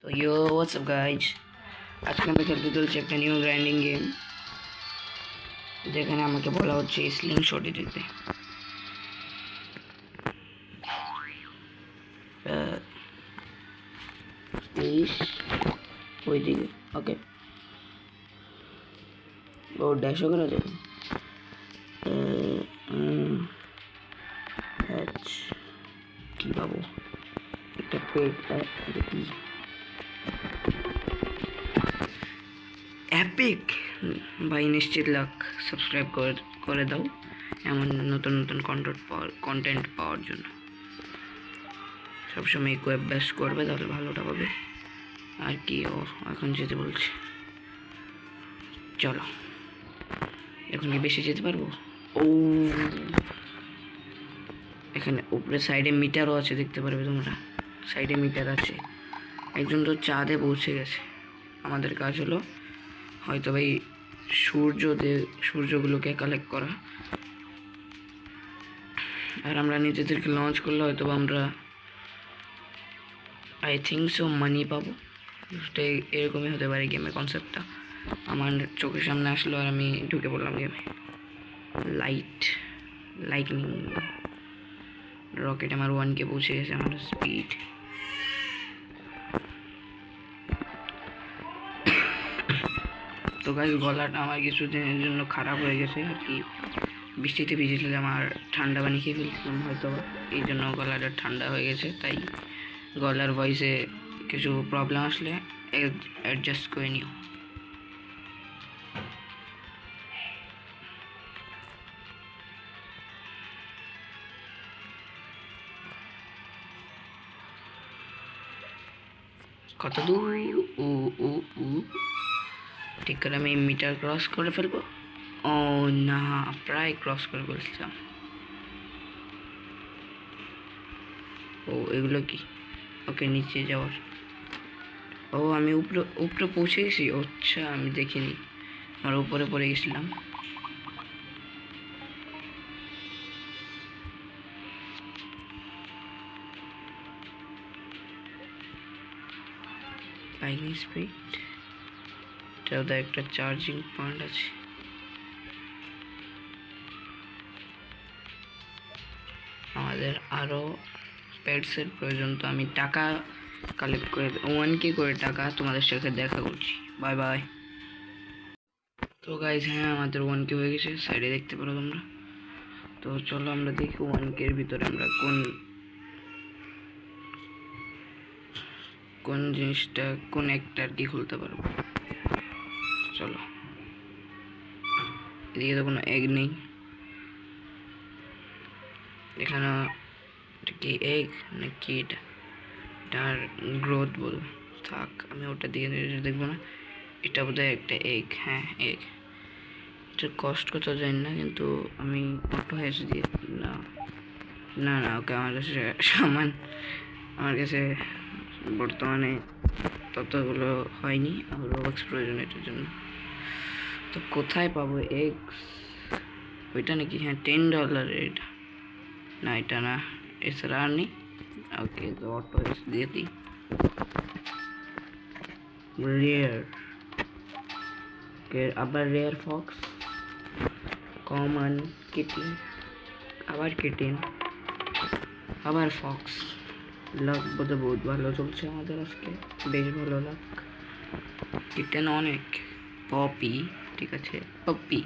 তো ইয়ো WhatsApp guys, আজকে আমরা খেলতে চলছি একটা নিউ গ্রাইন্ডিং গেম, যেখানে আমাকে বলা হচ্ছে স্লিং শটে যেতে। ওইদিকে ওকে, ও ড্যাশও করা যাবে। কি পাবো? একটা পেট, কি অ্যাপিক ভাই, নিশ্চিত লাখ। সাবস্ক্রাইব করে দাও এমন নতুন নতুন কন্টেন্ট পাওয়ার জন্য। সবসময় একটু অভ্যাস করবে, তাহলে ভালোটা পাবে। আর কি, ও এখন যেতে বলছে, চলো। এখন কি বেশি যেতে পারবো? ও, এখানে উপরে সাইডে মিটারও আছে, দেখতে পারবে তোমরা। সাইডে মিটার আছে। একজন তো চাঁদে পৌঁছে গেছে। আমাদের কাজ হলো হয়তো ভাই সূর্যগুলোকে কালেক্ট করা, আর আমরা নিজেদেরকে লঞ্চ করলে হয়তো আমরা আই থিঙ্ক সো মানি পাবো। এরকমই হতে পারে গেমের কনসেপ্টটা। আমার চোখের সামনে আসলো আর আমি ঢুকে পড়লাম গেমে। লাইটনিং রকেট আমার 1K পৌঁছে গেছে। আমার স্পিড তো গাইস, গলাটা আমার কিছু দিনের জন্য খারাপ হয়ে গেছে আর কি। বৃষ্টিতে ভিজেছিলাম আর ঠান্ডা পানি খেয়ে ফেলছিলাম, হয়তো এই জন্য গলাটা ঠান্ডা হয়ে গেছে। তাই গলার ভয়েসে কিছু প্রবলেম আসলে অ্যাডজাস্ট করে নিও। কত দূর? ও ও ও, ঠিক করে আমি মিটার ক্রস করে ফেলবো। ও না, প্রায় ক্রস করে ফেলছিলাম। ও এগুলো কি? ওকে, নিচে যাওয়ার। ও আমি উপরে পৌঁছে গেছি। আচ্ছা, আমি দেখিনি, আমরা উপরে পড়ে গেছিলাম। লাইটনিং স্পিড, এটাও একটা চার্জিং পয়েন্ট আছে। আমাদের আরও পেটসের প্রয়োজন, তো আমি টাকা কালেক্ট করে 1K করে টাকা তোমাদের সাথে দেখা করছি। Bye by. তো গাইজ, হ্যাঁ, আমাদের 1K হয়ে গেছে, সাইডে দেখতে পারো তোমরা। তো চলো আমরা দেখি 1K এর ভিতরে আমরা কোন জিনিসটা, কোন একটা আর কি খুলতে পারবো। চলো, এদিকে তো কোনো এগ নেই। এখানে কি এগ নাকি? এটার গ্রোথ বল, থাক, আমি ওটা দিয়ে দেখবো না। এটা বোধহয় একটা এগ। হ্যাঁ, এগ। এটার কষ্ট কত জানি না, কিন্তু আমি অটো হ্যাশ দিয়ে না না না ওকে, আমার কাছে আমার কাছে বর্তমানে ততগুলো হয়নি। আমার রোবক্স প্রয়োজন এটার জন্য। তো কোথায় পাবো এগস? ওইটা নাকি? হ্যাঁ, $10 এটা। না, এটা না, এছাড়া আর নেই। ওকে, তো অটো হ্যাশ দিয়ে দিই। রেয়ার, আবার রেয়ার ফক্স, কমন কিটিন, আবার কিটিন, আবার ফক্স। লাক বোধহয় বহুত ভালো চলছে আমাদের আজকে, বেশ ভালো লাক। কিটেন অনেক। পপি, ঠিক আছে, পপি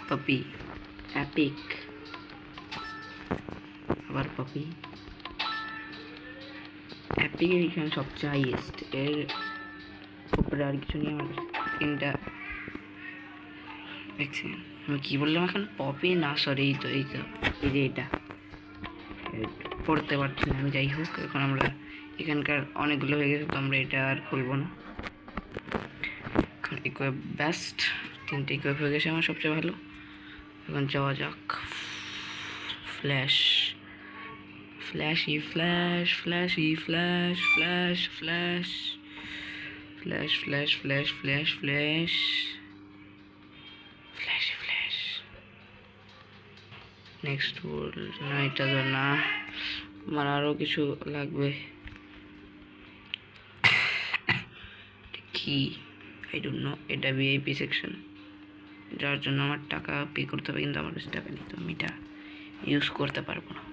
পপি অ্যাপিক, আবার পপি। অ্যাপিকের এখানে সবচেয়ে হাইয়েস্ট, এর উপরে আর কিছু নেই। আমার তিনটা দেখছি। আমি কি বললাম এখন? পপি না, সরি, এই যে এটা পড়তে পারছি না আমি। যাই হোক, এখন আমরা এখানকার অনেকগুলো হয়ে গেছে, তো আমরা এটা আর খুলবো না। এখন ইকুইপ বেস্ট, তিনটে ইকুইপ হয়ে গেছে আমার, সবচেয়ে ভালো। এখন যাওয়া যাক। Flash, flashy flash, flashy flash, flash flash, flash flash flash flash flash, flashy flash. Next world না, এটা তো না, আমার আরও কিছু লাগবে। কি, আই ডোন্ট নো। এটা ভিআইপি সেকশন, যার জন্য আমার টাকা পে করতে হবে, কিন্তু আমার কাছে টাকা নেই, তো আমি এটা ইউজ করতে পারবো না।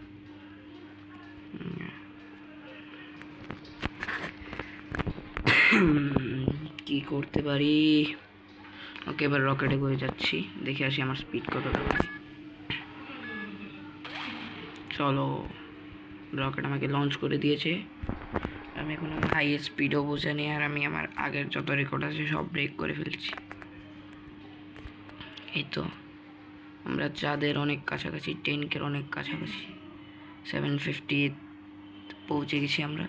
কি করতে পারি? ওকে, এবার রকেটে করে যাচ্ছি, দেখে আসি আমার স্পিড কতটা পারি। চলো, রকেট আমাকে লঞ্চ করে দিয়েছে। আমি এখন আমার হাই স্পিডও বুঝে নিই, আর আমি আমার আগের যত রেকর্ড আছে সব ব্রেক করে ফেলছি। এই তো আমরা চাঁদের অনেক কাছাকাছি, 10K অনেক কাছাকাছি, 750 পৌঁছে গেছি আমরা।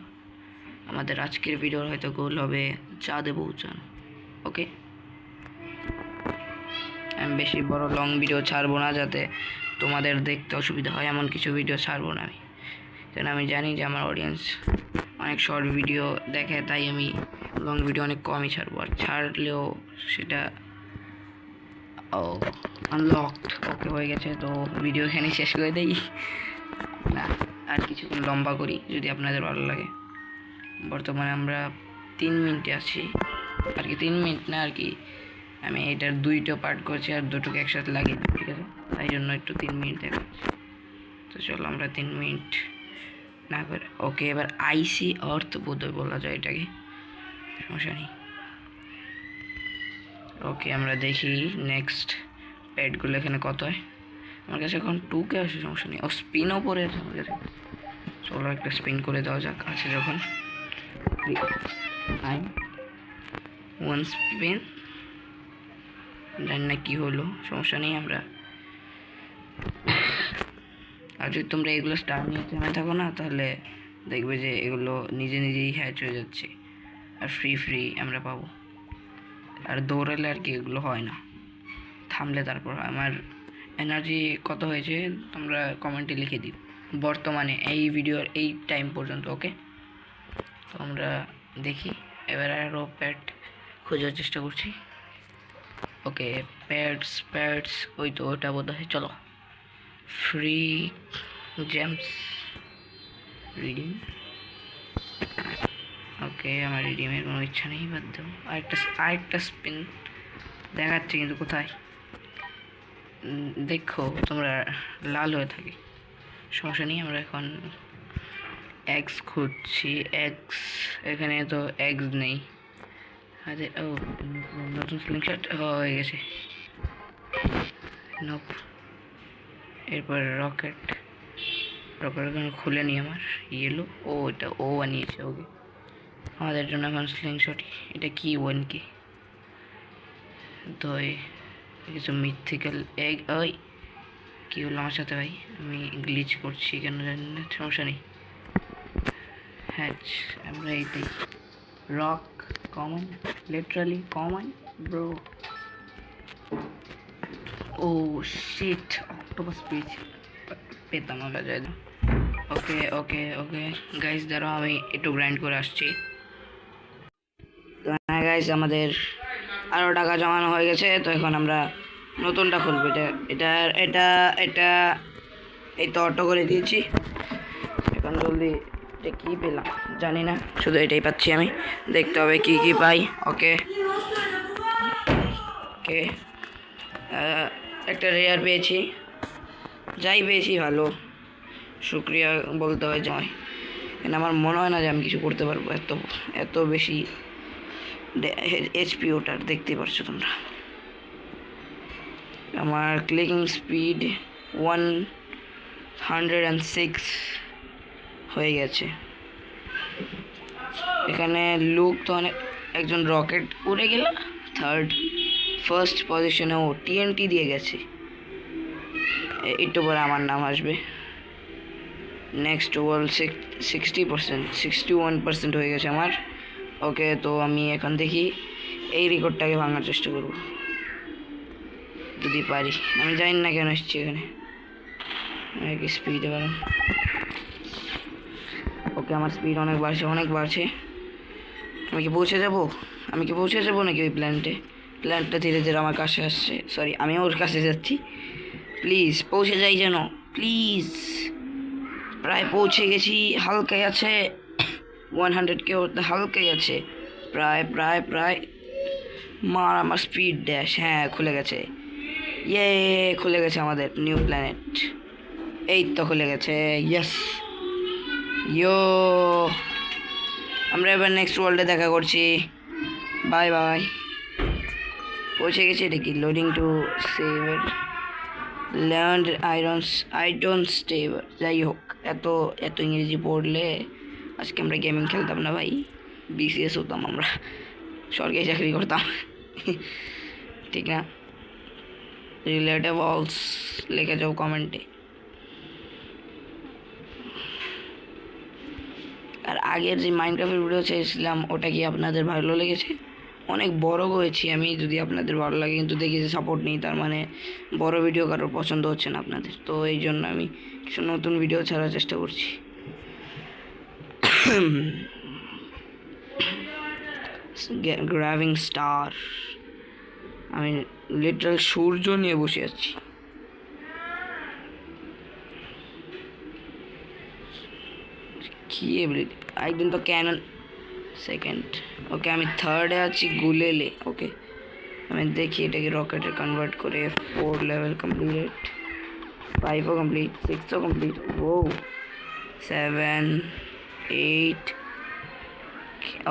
আমাদের আজকের ভিডিওর হয়তো গোল হবে চাঁদে পৌঁছানো। ওকে, আমি বেশি বড় লং ভিডিও ছাড়বো না, যাতে তোমাদের দেখতে অসুবিধা হয়, এমন কিছু ভিডিও ছাড়বো না আমি, কারণ আমি জানি যে আমার অডিয়েন্স অনেক শর্ট ভিডিও দেখে, তাই আমি লং ভিডিও অনেক কমই ছাড়বো, আর ছাড়লেও সেটা আনলকড। ওকে, হয়ে গেছে, তো ভিডিও এখানে শেষ করে দেই না, আর কিছুক্ষণ লম্বা করি যদি আপনাদের ভালো লাগে। বর্তমানে আমরা 3 মিনিটে আছি, আর কি 3 মিনিট না, আর কি আমি এটার 2টো পার্ট করছি আর 2টোকে একসাথে লাগিয়ে, ঠিক আছে, তাই জন্য একটু 3 মিনিট দেখাচ্ছি। তো চলো আমরা 3 মিনিট না করে, ওকে, এবার আইসি আর্থ বোধহয় বলা যায় এটাকে, সমস্যা নেই। ওকে, আমরা দেখি নেক্সট প্যাডগুলো এখানে কত হয়। আমার কাছে এখন 2K আসে, সমস্যা নেই। ও স্পিনও পরে আছে আমার কাছে, চলো একটা স্পিন করে দেওয়া যাক, আছে যখন। 1 স্পিন, জানি না কি হলো, সমস্যা নেই। আমরা আর যদি তোমরা এগুলো স্টার নিয়ে থেমে থাকো না, তাহলে দেখবে যে এগুলো নিজে নিজেই হ্যাচ হয়ে যাচ্ছে, আর ফ্রি আমরা পাবো। আর দৌড়ালে আর কি এগুলো হয় না, থামলে তারপর। আমার এনার্জি কত হয়েছে তোমরা কমেন্টে লিখে দিও বর্তমানে এই ভিডিওর এই টাইম পর্যন্ত। ওকে, তো আমরা দেখি এবার আরও প্যাড খোঁজার চেষ্টা করছি। ওকে, প্যাডস ওই তো ওটা বোধ হয়। চলো, ফ্রি জেমস রিডিং। ওকে, আমার রিডিমের কোনো ইচ্ছা নেই, বাদ দাও। আরেকটা স্পিন দেখাচ্ছে, কিন্তু কোথায় দেখো তোমরা লাল হয়ে থাকে, সমস্যা নেই। আমরা এখন এক্স খুঁজছি, এক্স এখানে তো এক্স নেই। আরে ও, নতুন স্লিংশট হয়ে গেছে, নোপ। এরপর রকেট এখন খুলে নি আমার ইয়েলো, ও এটা ও বানিয়েছে। ওকে, আমাদের জন্য এখন স্লিংশট। এটা কি 1K? তো কিছু মিথিক্যাল এগ। ওই কী হলো আমার সাথে ভাই? আমি গ্লিচ করছি কেন জানি না, সমস্যা নেই। হ্যাচ, আমরা এইটাই rock common, literally common bro. Oh shit, octopus পেতাম আমরা, যাই না। ওকে ওকে ওকে গাইস, দাঁড়াও আমি একটু গ্রাইন্ড করে আসছি। তো হ্যাঁ গাইস, আমাদের আরও টাকা জমানো হয়ে গেছে, তো এখন আমরা নতুনটা খুলবো। এটা এটা এটা এই তো অটো করে দিয়েছি। এখন জলদি এটা কী পেলাম জানি না, শুধু এটাই পাচ্ছি আমি, দেখতে হবে কি কি পাই। ওকে ওকে, একটা রেয়ার পেয়েছি, যাই পেয়েছি ভালো, শুক্রিয়া বলতে হয় জয়। কিন্তু আমার মনে হয় না যে আমি কিছু করতে পারবো, এত বেশি এইচপি ওটার, দেখতে পারছো তোমরা। আমার ক্লিকিং স্পিড 106 হয়ে গেছে। এখানে লুক তো অনেক, একজন রকেট উড়ে গেল ফার্স্ট পজিশনে, ও TNT দিয়ে গেছে। একটু পরে আমার নাম আসবে। নেক্সট ওয়াল 61% হয়ে গেছে আমার। ওকে, তো আমি এখন দেখি এই রেকর্ডটাকে ভাঙার চেষ্টা করব যদি পারি। আমি জানি না কেন এসেছি এখানে, স্পিডে পারো। ওকে, আমার স্পিড অনেক বাড়ছে। আমি কি পৌঁছে যাবো নাকি ওই প্ল্যান্টটা ধীরে ধীরে আমার কাছে আসছে। সরি, আমি ওর কাছে যাচ্ছি। প্লিজ পৌঁছে যাই যেন, প্লিজ। প্রায় পৌঁছে গেছি, হালকাই আছে। 100K হালকাই আছে, প্রায় মার আমার স্পিড ড্যাশ, হ্যাঁ খুলে গেছে। ইয়ে, খুলে গেছে আমাদের নিউ প্ল্যানেট। এই তো খুলে গেছে, ইয়েস। ইয়ো, আমরা এবার নেক্সট ওয়ার্ল্ডে দেখা করছি। Bye bye. পৌঁছে গেছে। এটা কি loading to save land iron Steve. যাই হোক, এত এত ইংরেজি পড়লে আজকে আমরা গেমিং খেলতাম না ভাই, বিসিএস হতাম আমরা, সরকারি চাকরি করতাম। ঠিক না? রিলেটেবলস লিখে যাও কমেন্টে। আর আগের যে মাইনক্রাফটের ভিডিও চেয়েছিলাম ওটা কি আপনাদের ভালো লেগেছে? অনেক বড় করেছি আমি, যদি আপনাদের ভালো লাগে, কিন্তু দেখি যে সাপোর্ট নেই, তার মানে বড় ভিডিও কারোর পছন্দ হচ্ছে না আপনাদের। তো এই জন্য আমি কিছু নতুন ভিডিও ছাড়ার চেষ্টা করছি। গ্র্যাভিং স্টার, আমি লিটারাল সূর্য নিয়ে বসে আছি। কি একদিন তো ক্যানন সেকেন্ড, ওকে আমি থার্ডে আছি গুলেলে। ওকে আমি দেখি এটাকে রকেটে কনভার্ট করে। 4 লেভেল কমপ্লিট, 5ও কমপ্লিট, 6ও কমপ্লিট, ও 7, 8,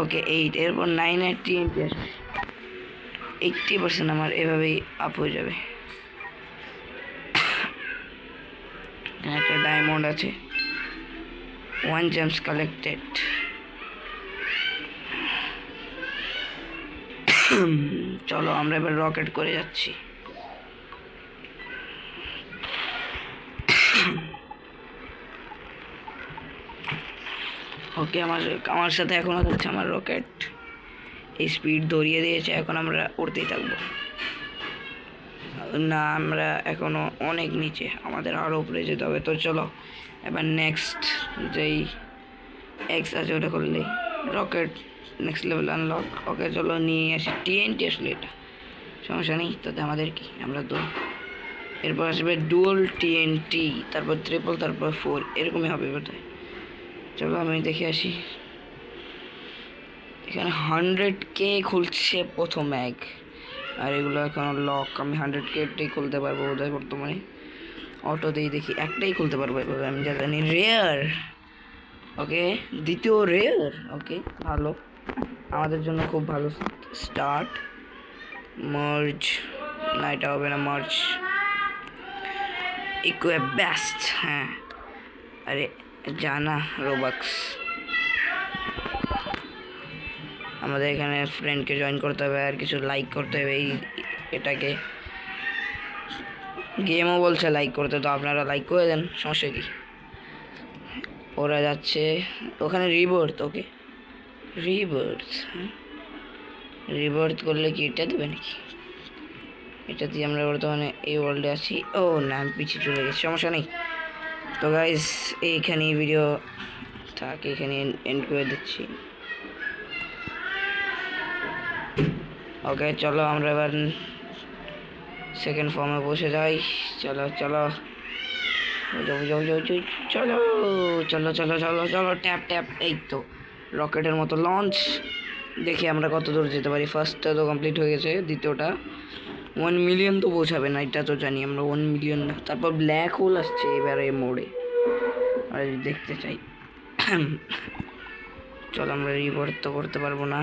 ওকে 8, এরপর 9 আর 10 আসবে। 80% আমার এভাবেই আপ হয়ে যাবে। একটা ডায়মন্ড আছে, 1 gems collected। চলো আমরা এবার রকেট করে যাচ্ছি। ওকে আমার সাথে এখনো যাচ্ছে আমার রকেট, এই স্পিড ধরিয়ে দিয়েছে, এখন আমরা উড়তেই থাকবো। না, আমরা এখনো অনেক নিচে, আমাদের আরও উপরে যেতে হবে। তো চলো এবার নেক্সট যেই এক্স আছে ওটা করলে রকেট নেক্সট লেভেল আনলক। ওকে চলো নিয়ে আসি TNT। আসলে এটা সমস্যা নেই, তাতে আমাদের কি, আমরা তো এরপর আসবে ডুয়াল TNT, তারপর ট্রিপল, তারপর 4, এরকমই হবে বোধহয়। চলো আমি দেখে আসি। এখানে 100K খুলছে প্রথম এক, আর এগুলো এখন লক। আমি 100K খুলতে পারবো বোধহয় বর্তমানে। অটো দিয়ে দেখি, একটাই খুলতে পারবো এভাবে আমি যা জানি। রেয়ার, ওকে দ্বিতীয় রেয়ার। ওকে ভালো, আমাদের জন্য খুব ভালো স্টার্ট। মার্জ, না এটা হবে না মার্জ, ইকুয়ে বেস্ট। হ্যাঁ, আরে জানা রোবাক্স। আমাদের এখানে ফ্রেন্ডকে জয়েন করতে হবে আর কিছু লাইক করতে হবে। এই এটাকে গেমও বলছে লাইক করতে, তো আপনারা লাইক করে দেন, সমস্যা কি। ওরা যাচ্ছে ওখানে রিবার্থ। ওকে রিবার্থ, হ্যাঁ রিবার্থ করলে কি এটা দেবে নাকি? এটা দিয়ে আমরা বর্তমানে এই ওয়ার্ল্ডে আছি। ও না, আমি পিছিয়ে চলে গেছি, সমস্যা নেই। তো গাইস এইখানেই ভিডিও থাক, এখানে এন্ড করে দিচ্ছি। ওকে চলো আমরা এবার সেকেন্ড ফর্মে বসে যাই। চলো চলো চলো চলো চলো চলো চলো, ট্যাপ ট্যাপ। এই তো রকেটের মতো লঞ্চ। দেখি আমরা কত দূর যেতে পারি। ফার্স্টটা তো কমপ্লিট হয়ে গেছে, দ্বিতীয়টা 1 মিলিয়ন তো পৌঁছাবে না, এটা তো জানি আমরা। 1 মিলিয়ন না, তারপর ব্ল্যাক হোল আসছে এবারে মোড়ে, আর দেখতে চাই। চলো আমরা রিপোর্ট তো করতে পারবো না।